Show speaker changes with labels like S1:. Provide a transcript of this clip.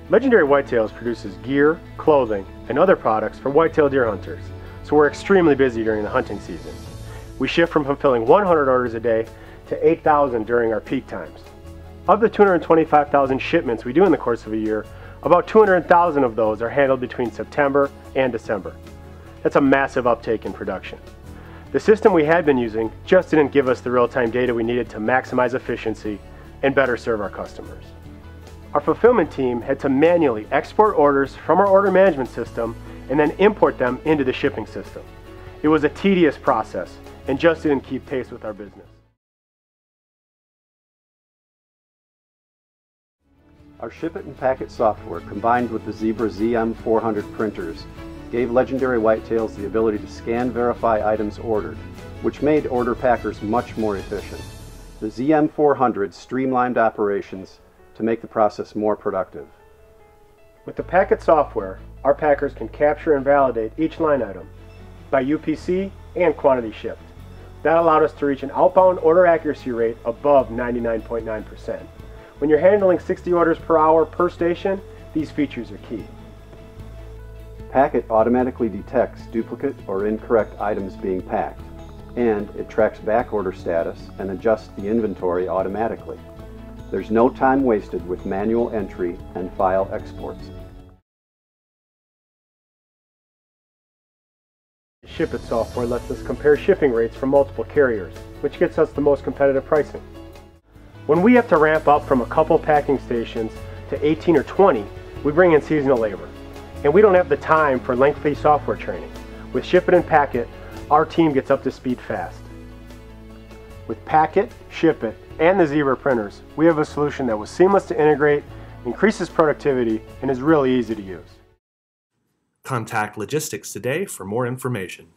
S1: Legendary Whitetails produces gear, clothing, and other products for whitetail deer hunters, so we're extremely busy during the hunting season. We shift from fulfilling 100 orders a day to 8,000 during our peak times. Of the 225,000 shipments we do in the course of a year, about 200,000 of those are handled between September and December. That's a massive uptake in production. The system we had been using just didn't give us the real-time data we needed to maximize efficiency and better serve our customers. Our fulfillment team had to manually export orders from our order management system and then import them into the shipping system. It was a tedious process and just didn't keep pace with our business.
S2: Our ship it and pack it software combined with the Zebra ZM400 printers gave Legendary Whitetails the ability to scan verify items ordered, which made order packers much more efficient. The ZM400 streamlined operations to make the process more productive.
S1: With the packet software, our packers can capture and validate each line item by UPC and quantity shipped. That allowed us to reach an outbound order accuracy rate above 99.9%. When you're handling 60 orders per hour per station, these features are key.
S2: Packet automatically detects duplicate or incorrect items being packed, and it tracks back order status and adjusts the inventory automatically. There's no time wasted with manual entry and file exports.
S1: The Ship It software lets us compare shipping rates from multiple carriers, which gets us the most competitive pricing. When we have to ramp up from a couple packing stations to 18 or 20, we bring in seasonal labor. And we don't have the time for lengthy software training. With Ship It and Pack It, our team gets up to speed fast. With Pack It, Ship It, and the Zebra printers, we have a solution that was seamless to integrate, increases productivity, and is really easy to use.
S3: Contact Logistyx today for more information.